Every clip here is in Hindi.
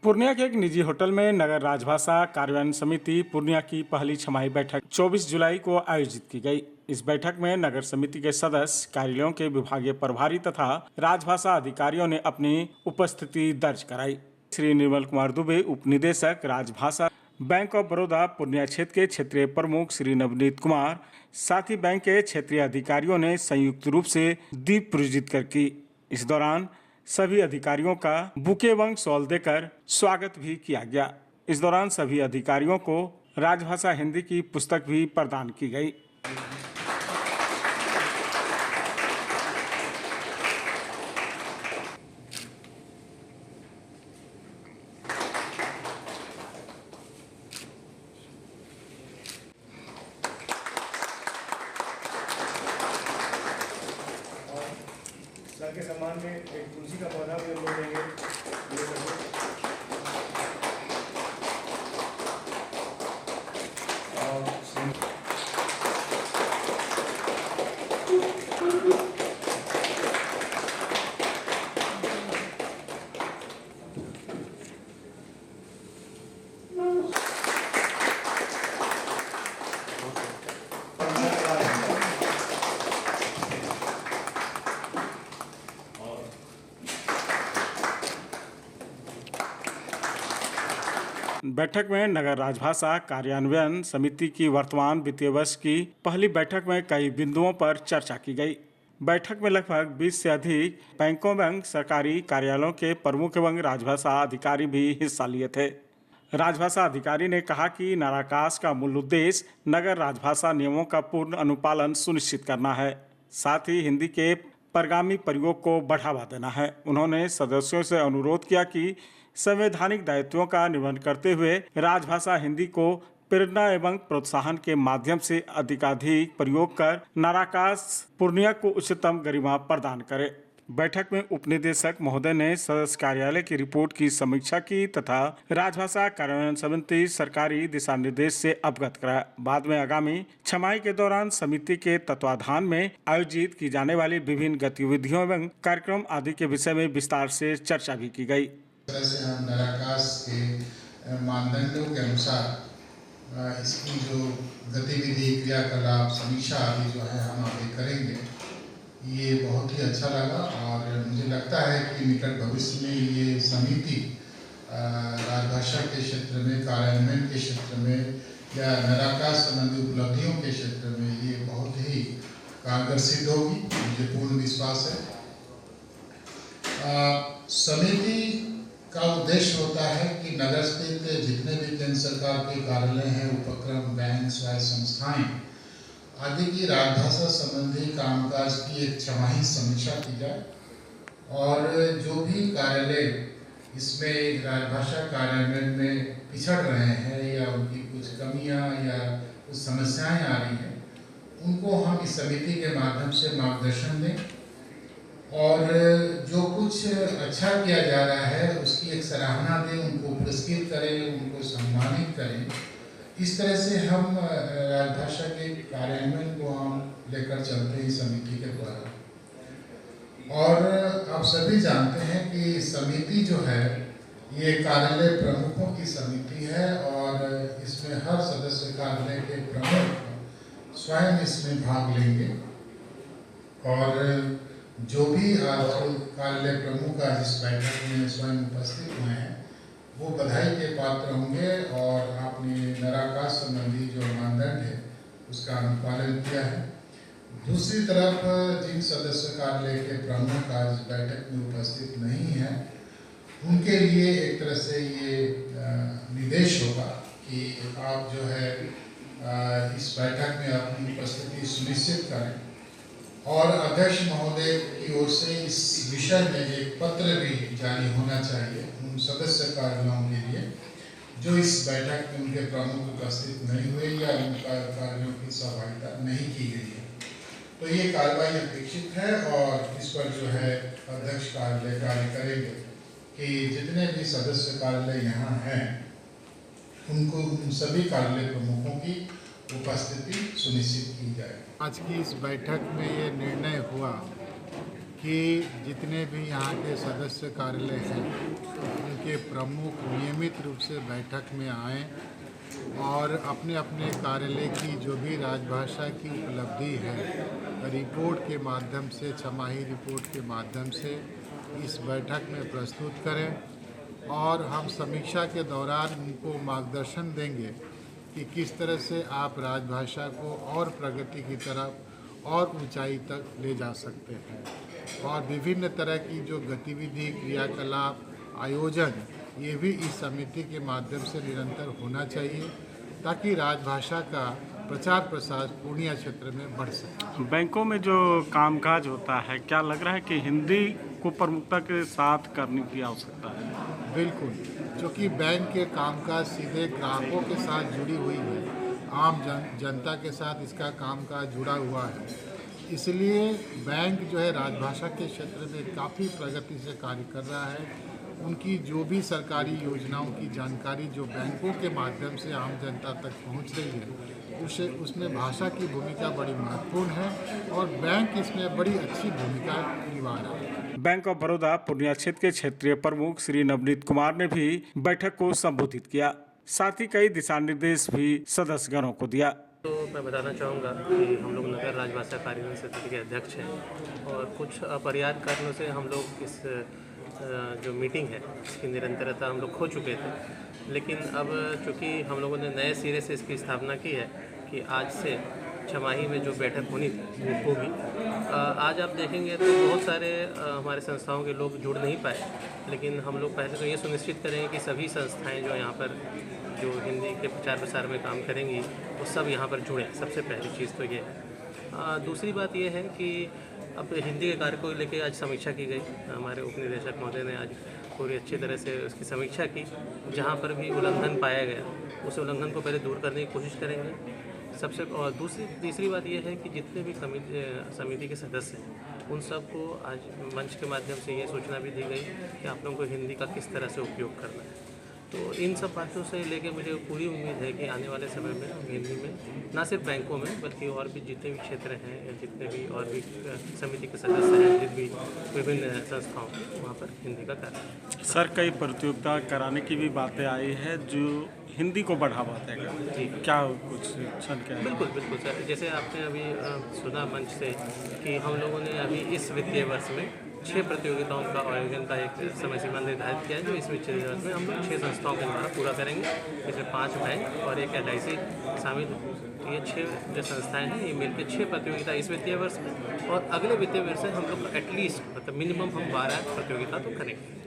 पूर्णिया के एक निजी होटल में नगर राजभाषा कार्यान्वयन समिति पूर्णिया की पहली छमाही बैठक 24 जुलाई को आयोजित की गई। इस बैठक में नगर समिति के सदस्य, कार्यालयों के विभागीय प्रभारी तथा राजभाषा अधिकारियों ने अपनी उपस्थिति दर्ज कराई। श्री निर्मल कुमार दुबे, उप निदेशक राजभाषा, बैंक ऑफ बड़ौदा पूर्णिया क्षेत्र के क्षेत्रीय प्रमुख श्री नवनीत कुमार, साथ ही बैंक के क्षेत्रीय अधिकारियों ने संयुक्त रूप से दीप प्रज्वलित कर की। इस दौरान सभी अधिकारियों का बुके एवं शॉल देकर स्वागत भी किया गया। इस दौरान सभी अधिकारियों को राजभाषा हिंदी की पुस्तक भी प्रदान की गई। सर के सम्मान में एक तुलसी का पौधा भी हम लोग देंगे। बैठक में नगर राजभाषा कार्यान्वयन समिति की वर्तमान वित्तीय वर्ष की पहली बैठक में कई बिंदुओं पर चर्चा की गई। बैठक में लगभग 20 से अधिक बैंकों एवं सरकारी कार्यालयों के प्रमुख एवं राजभाषा अधिकारी भी हिस्सा लिए थे। राजभाषा अधिकारी ने कहा कि नाराकास का मूल उद्देश्य नगर राजभाषा नियमों का पूर्ण अनुपालन सुनिश्चित करना है, साथ ही हिंदी के परगामी प्रयोग को बढ़ावा देना है। उन्होंने सदस्यों से अनुरोध किया कि संवैधानिक दायित्वों का निर्वहन करते हुए राजभाषा हिंदी को प्रेरणा एवं प्रोत्साहन के माध्यम से अधिकाधिक प्रयोग कर नाराकास पूर्णिया को उच्चतम गरिमा प्रदान करे। बैठक में उपनिदेशक महोदय ने सदस्य कार्यालय की रिपोर्ट की समीक्षा की तथा राजभाषा कार्यान्वयन समिति सरकारी दिशा निर्देश से अवगत कराया। बाद में आगामी छमाही के दौरान समिति के तत्वाधान में आयोजित की जाने वाली विभिन्न गतिविधियों एवं कार्यक्रम आदि के विषय में विस्तार से चर्चा भी की गई। तरह से हम नाराकास के मानदंडों के अनुसार इसकी जो गतिविधि, क्रियाकलाप, समीक्षा आदि जो है हम आगे करेंगे। ये बहुत ही अच्छा लगा और मुझे लगता है कि निकट भविष्य में ये समिति राजभाषा के क्षेत्र में, कार्यान्वयन के क्षेत्र में या नाराकास संबंधी उपलब्धियों के क्षेत्र में ये बहुत ही कारगर सिद्ध होगी, मुझे पूर्ण विश्वास है। समिति का उद्देश्य होता है कि नगर स्थित जितने भी केंद्र सरकार के कार्यालय हैं, उपक्रम, बैंक, स्वायत्त संस्थाएं आदि की राजभाषा संबंधी कामकाज की एक छमाही समीक्षा की जाए और जो भी कार्यालय इसमें राजभाषा कार्यान्वयन में पिछड़ रहे हैं या उनकी कुछ कमियां या कुछ समस्याएं आ रही हैं, उनको हम इस समिति के माध्यम से मार्गदर्शन दें और जो कुछ अच्छा किया जा रहा है उसकी एक सराहना दें, उनको पुरस्कृत करें, उनको सम्मानित करें। इस तरह से हम राजभाषा के कार्यान्वयन को हम लेकर चलते हैं समिति के द्वारा। और आप सभी जानते हैं कि समिति जो है ये कार्यालय प्रमुखों की समिति है और इसमें हर सदस्य कार्यालय के प्रमुख स्वयं इसमें भाग लेंगे और जो भी कार्यालय प्रमुख आज इस बैठक में स्वयं उपस्थित हुए हैं वो बधाई के पात्र होंगे और आपने नाराकास संबंधी जो मानदंड है उसका अनुपालन किया है। दूसरी तरफ जिन सदस्य कार्यालय के प्रमुख आज बैठक में उपस्थित नहीं हैं, उनके लिए एक तरह से ये निर्देश होगा कि आप जो है इस बैठक में अपनी उपस्थिति सुनिश्चित करें और अध्यक्ष महोदय की ओर से इस विषय में एक पत्र भी जारी होना चाहिए उन सदस्य कार्यालयों के लिए जो इस बैठक में उनके प्रमुख उपस्थित नहीं हुए या उनका कार्यों की सहभागिता नहीं की गई है। तो ये कार्रवाई अपेक्षित है और इस पर जो है अध्यक्ष कार्यालय कार्य करेंगे कि जितने भी सदस्य कार्यालय यहाँ हैं उनको उन सभी कार्यालय प्रमुखों की उपस्थिति सुनिश्चित की जाए। आज की इस बैठक में ये निर्णय हुआ कि जितने भी यहाँ के सदस्य कार्यालय हैं उनके प्रमुख नियमित रूप से बैठक में आएँ और अपने अपने कार्यालय की जो भी राजभाषा की उपलब्धि है रिपोर्ट के माध्यम से, छमाही रिपोर्ट के माध्यम से इस बैठक में प्रस्तुत करें और हम समीक्षा के दौरान उनको मार्गदर्शन देंगे कि किस तरह से आप राजभाषा को और प्रगति की तरफ और ऊंचाई तक ले जा सकते हैं। और विभिन्न तरह की जो गतिविधि, क्रियाकलाप, आयोजन ये भी इस समिति के माध्यम से निरंतर होना चाहिए ताकि राजभाषा का प्रचार प्रसार पूर्णिया क्षेत्र में बढ़ सके। बैंकों में जो कामकाज होता है, क्या लग रहा है कि हिंदी को प्रमुखता के साथ करने की आवश्यकता है? बिल्कुल, क्योंकि बैंक के कामकाज सीधे ग्राहकों के साथ जुड़ी हुई है, आम जनता के साथ इसका कामकाज जुड़ा हुआ है। इसलिए बैंक जो है राजभाषा के क्षेत्र में काफ़ी प्रगति से कार्य कर रहा है। उनकी जो भी सरकारी योजनाओं की जानकारी जो बैंकों के माध्यम से आम जनता तक पहुंच रही है उसमें भाषा की भूमिका बड़ी महत्वपूर्ण है और बैंक इसमें बड़ी अच्छी भूमिका निभा रहा है। बैंक ऑफ बड़ौदा पूर्णिया क्षेत्र के क्षेत्रीय प्रमुख श्री नवनीत कुमार ने भी बैठक को संबोधित किया, साथ ही कई दिशा निर्देश भी सदस्यगणों को दिया। तो मैं बताना चाहूँगा कि हम लोग नगर राजभाषा कार्यान्वयन समिति के अध्यक्ष हैं और कुछ अपरिहार्य कारणों से हम लोग इस जो मीटिंग है इसकी निरंतरता हम लोग खो चुके थे, लेकिन अब चूँकि हम लोगों ने नए सिरे से इसकी स्थापना की है कि आज से छमाही में जो बैठक होनी थी वो होगी। आज आप देखेंगे तो बहुत सारे हमारे संस्थाओं के लोग जुड़ नहीं पाए, लेकिन हम लोग पहले तो ये सुनिश्चित करेंगे कि सभी संस्थाएं जो यहाँ पर जो हिंदी के प्रचार प्रसार में काम करेंगी वो सब यहाँ पर जुड़ें। सबसे पहली चीज़ तो ये है। दूसरी बात ये है कि अब हिंदी के कार्य को लेकर आज समीक्षा की गई। हमारे उप निदेशक महोदय ने आज पूरी अच्छी तरह से उसकी समीक्षा की। जहाँ पर भी उल्लंघन पाया गया उस उल्लंघन को पहले दूर करने की कोशिश करेंगे सबसे। और तीसरी बात यह है कि जितने भी समिति के सदस्य हैं उन सबको आज मंच के माध्यम से ये सूचना भी दी गई कि आप लोगों को हिंदी का किस तरह से उपयोग करना है। तो इन सब बातों से लेके मुझे पूरी उम्मीद है कि आने वाले समय में हम हिंदी में ना सिर्फ बैंकों में बल्कि और भी जितने भी क्षेत्र हैं या जितने भी और भी समिति के सदस्य हैं, जितने भी विभिन्न संस्थाओं वहाँ पर हिंदी का कार्य। सर, कई प्रतियोगिता कराने की भी बातें आई है जो हिंदी को बढ़ावा देगा, जी क्या कुछ क्षण क्या है? बिल्कुल सर, जैसे आपने अभी सुना मंच से कि हम लोगों ने अभी इस वित्तीय वर्ष में 6 प्रतियोगिताओं का आयोजन का एक समय सीमा निर्धारित किया है, जो इस वित्तीय वर्ष में हम लोग 6 संस्थाओं के द्वारा पूरा करेंगे। इसमें 5 बैंक और एक LIC शामिल है। तो ये 6 जो संस्थाएं हैं ये मिलकर 6 प्रतियोगिता इस वित्तीय वर्ष में और अगले वित्तीय वर्ष से हम लोग एटलीस्ट मतलब मिनिमम हम 12 प्रतियोगिता तो करेंगे।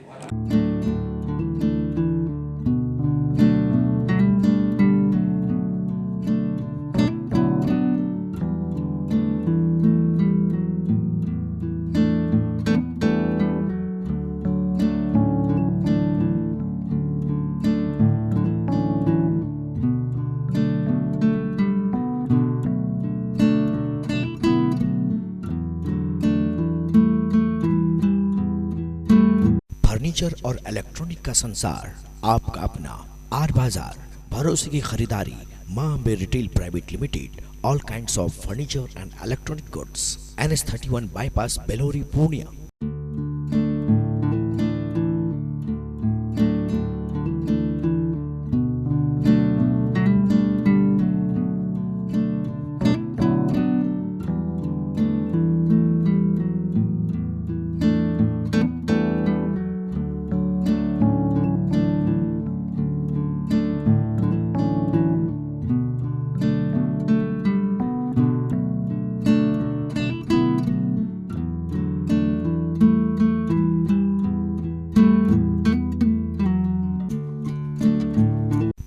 फर्नीचर और इलेक्ट्रॉनिक का संसार, आपका अपना आर बाजार, भरोसे की खरीदारी, Maa Ambe retail private limited, all kinds of furniture and electronic goods, NS31 bypass, Belori, Purnia.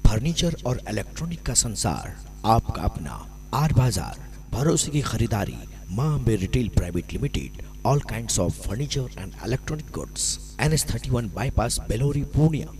Furniture और इलेक्ट्रॉनिक का संसार, आपका अपना आर बाजार, भरोसे की खरीदारी, Maa Ambe retail private limited, all kinds of furniture and electronic goods, NS31 bypass, Belori, Purnia.